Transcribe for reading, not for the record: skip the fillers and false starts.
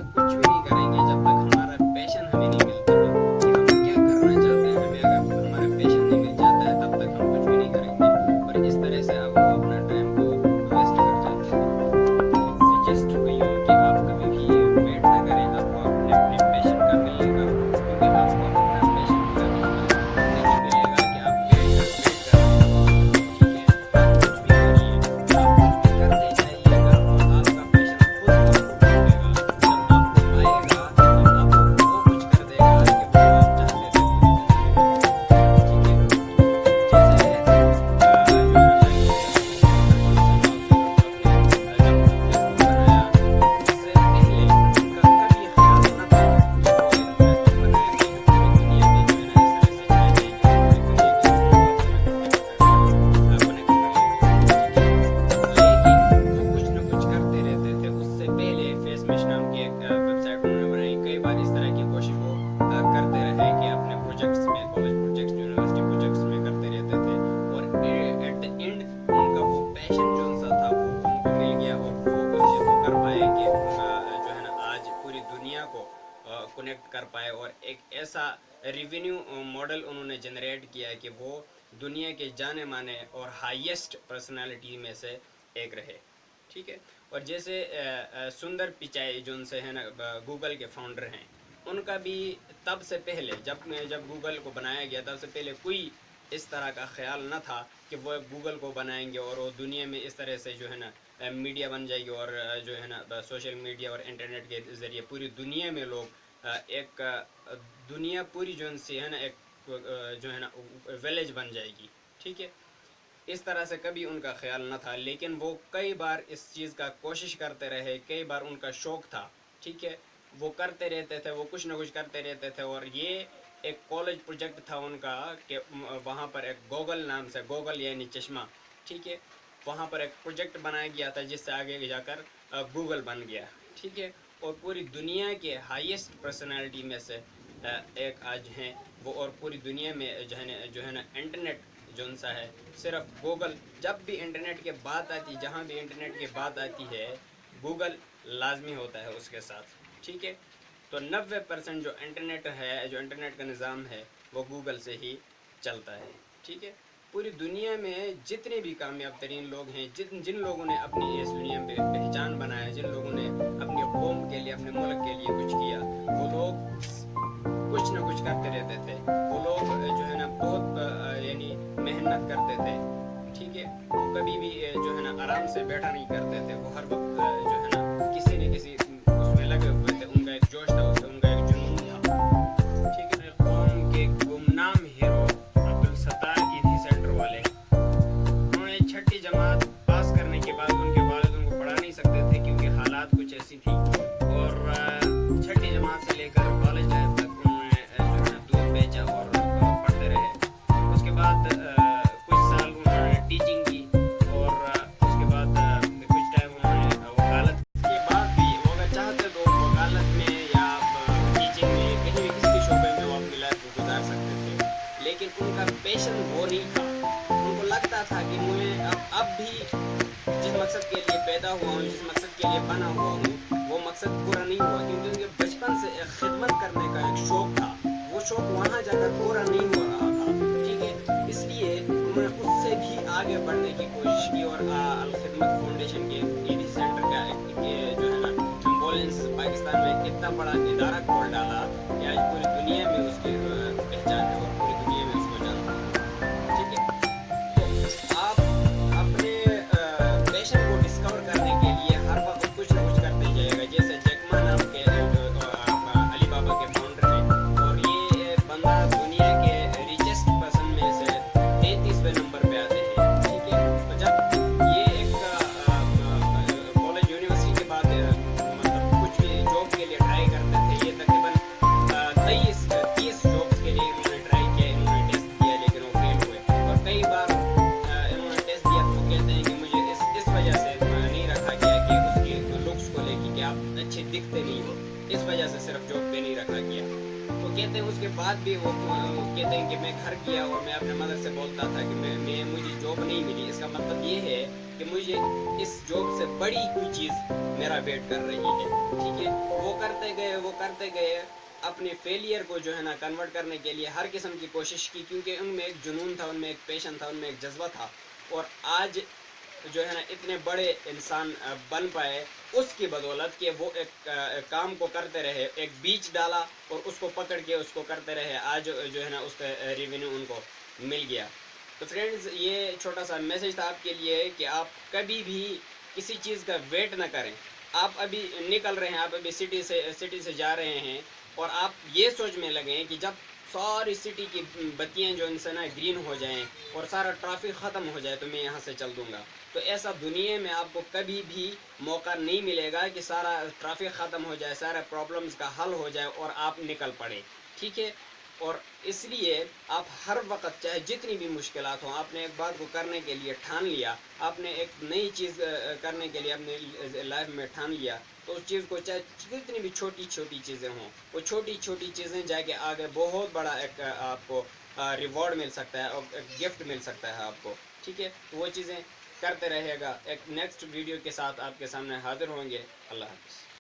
तक कुछ भी नहीं करेंगे जब तक हमारा पैशन हमें नहीं मिलता है कि हम क्या करना चाहते हैं। हमें अगर हमारा पैशन नहीं मिल जाता है तब तक हम कुछ भी नहीं करेंगे, और इस तरह से अब वो अपना टाइम को वेस्ट कर जाते हैं। सजेस्ट टू यू कि आप कभी भी वेट ना करें, आपको अपने अपने पैशन का मिलेगा, क्योंकि आपको अपना पैशन पूरा नहीं मिलेगा कि आप वेट कर रहे हो। ठीक है, आप कुछ भी करिए, आप कुछ भी करते जाइएगा और आपका पैशन खुद आपको ढूंढेगा। जब आपको पाएगा तब आपको वो कुछ कर देगा कि वो आप चाहते थे पूरी जिंदगी में। ठीक है, कनेक्ट कर पाए और एक ऐसा रेवेन्यू मॉडल उन्होंने जनरेट किया कि वो दुनिया के जाने माने और हाईएस्ट पर्सनालिटी में से एक रहे। ठीक है, और जैसे सुंदर पिचाई जो उनसे है ना गूगल के फाउंडर हैं, उनका भी तब से पहले जब गूगल को बनाया गया तब से पहले कोई इस तरह का ख्याल न था कि वो गूगल को बनाएंगे और वो दुनिया में इस तरह से जो है ना मीडिया बन जाएगी और जो है ना सोशल मीडिया और इंटरनेट के ज़रिए पूरी दुनिया में लोग एक दुनिया पूरी जो है ना एक जो है ना विलेज बन जाएगी। ठीक है, इस तरह से कभी उनका ख्याल न था, लेकिन वो कई बार इस चीज़ का कोशिश करते रहे, कई बार उनका शौक़ था। ठीक है, वो करते रहते थे, वो कुछ ना कुछ करते रहते थे, और ये एक कॉलेज प्रोजेक्ट था उनका कि वहाँ पर एक गूगल नाम से, गूगल यानी चश्मा, ठीक है, वहाँ पर एक प्रोजेक्ट बनाया गया था जिससे आगे जाकर गूगल बन गया। ठीक है, और पूरी दुनिया के हाईएस्ट पर्सनालिटी में से एक आज हैं वो, और पूरी दुनिया में जो है ना इंटरनेट जो सा है, सिर्फ गूगल, जब भी इंटरनेट की बात आती, जहाँ भी इंटरनेट की बात आती है, गूगल लाजमी होता है उसके साथ। ठीक है, तो 90% जो इंटरनेट है, जो इंटरनेट का निज़ाम है, वो गूगल से ही चलता है। ठीक है, पूरी दुनिया में जितने भी कामयाब तरीन लोग हैं, जिन लोगों ने अपनी इस दुनिया में पहचान बनाया, जिन लोगों ने अपने कौम के लिए, अपने मुल्क के लिए कुछ किया, वो लोग कुछ ना कुछ करते रहते थे। वो लोग जो है ना बहुत यानी मेहनत करते थे। ठीक है, वो कभी भी जो है ना आराम से बैठा नहीं करते थे, वो हर वक्त जो है ना किसी न किसी उसमें लगे हुए थे। उनका एक जोश था, उनका एक जुनून था। ठीक है, कौम के गुमनाम हीरो अब्दुल सत्तार ईदी सेंटर वाले, उन्होंने 6ठी जमात पास करने के बाद उनके वालिद उनको पढ़ा नहीं सकते थे क्योंकि हालात कुछ ऐसी थी, और 6ठी जमात से लेकर कॉलेज तक उन्होंने जो है ना दूध बेचा और पढ़ते रहे। उसके बाद कुछ साल उन्होंने टीचिंग की, और उसके बाद कुछ टाइम उन्होंने वकालत के बाद भी वो अगर चाहते तो वकालत में या टीचिंग में कहीं भी किसी भी शोबे में वो अपनी लाइफ को गुजार सकते थे, लेकिन उनका पैशन वो नहीं था। उनको लगता था कि मुझे अब भी जिस मकसद के लिए पैदा हुआ हूँ, जिस मकसद के लिए बना हुआ हूँ, वो मकसद पूरा नहीं हुआ, क्योंकि उनके बचपन से एक खिदमत करने का एक शौक़ था। वो शौक़ वहाँ जाकर पूरा नहीं हो रहा था। ठीक है, इसलिए उन्होंने उससे भी आगे बढ़ने की कोशिश की, और अल खिदमत फाउंडेशन के ईदी सेंटर का जो है ना एम्बुलेंस पाकिस्तान में इतना बड़ा इदारा खोल डाला कि आज पूरी दुनिया में उसकी पहचान है और पूरी दुनिया में उसको जानते हैं। ठीक है, तो आप अपने पैशन को डिस्कवर करने के लिए हर वक्त कुछ ना कुछ करते जाइएगा। जैसे जैक मा नाम के अली बाबा के फाउंडर हैं, और ये बंदा दुनिया के रिचेस्ट पर्सन में से 33वें नंबर पे आते हैं। ठीक है, तो जब ये एक कॉलेज यूनिवर्सिटी के बाद मतलब कुछ भी जॉब के लिए ट्राई करते थे, ये तकरीबन 30 जॉब्स के लिए इन्होंने ट्राई किया, इन्होंने टेस्ट किया, लेकिन वो फेल हुए। और कई बार इन्होंने टेस्ट दिया तो कहते हैं कि मुझे इस वजह से नहीं रखा गया कि उसकी लुक्स को लेके कि आप अच्छे दिखते नहीं हो, इस वजह से सिर्फ जॉब पे नहीं रखा गया। तो कहते हैं उसके बाद भी वो कहते हैं कि मैं घर गया और मैं अपने मदर से बोलता था कि मैं मुझे जॉब नहीं मिली। इसका मतलब ये है कि मुझे इस जॉब से बड़ी कोई चीज़ मेरा वेट कर रही है। ठीक है, वो करते गए अपने फेलियर को जो है ना कन्वर्ट करने के लिए हर किस्म की कोशिश की, क्योंकि उनमें एक जुनून था, उनमें एक पैशन था, उनमें एक जज्बा था। और आज जो है ना इतने बड़े इंसान बन पाए उसकी बदौलत कि वो एक काम को करते रहे, एक बीज डाला और उसको पकड़ के उसको करते रहे, आज जो है ना उसका रेवेन्यू उनको मिल गया। तो फ्रेंड्स, ये छोटा सा मैसेज था आपके लिए कि आप कभी भी किसी चीज़ का वेट ना करें। आप अभी निकल रहे हैं, आप अभी सिटी से जा रहे हैं और आप ये सोच में लगे हैं कि जब सारी सिटी की बत्तियां जो इनसे ना ग्रीन हो जाएं और सारा ट्रैफिक ख़त्म हो जाए तो मैं यहाँ से चल दूँगा। तो ऐसा दुनिया में आपको कभी भी मौका नहीं मिलेगा कि सारा ट्रैफिक ख़त्म हो जाए, सारे प्रॉब्लम्स का हल हो जाए और आप निकल पड़े। ठीक है, और इसलिए आप हर वक्त चाहे जितनी भी मुश्किलात हों, आपने एक बात को करने के लिए ठान लिया, आपने एक नई चीज़ करने के लिए अपने लाइफ में ठान लिया, तो उस चीज़ को चाहे जितनी भी छोटी छोटी चीज़ें हों, वो छोटी छोटी चीज़ें जाके आगे बहुत बड़ा एक आपको रिवॉर्ड मिल सकता है और एक गिफ्ट मिल सकता है आपको। ठीक है, तो वो चीज़ें करते रहेगा। एक नेक्स्ट वीडियो के साथ आपके सामने हाजिर होंगे। अल्लाह हाफ़िज़।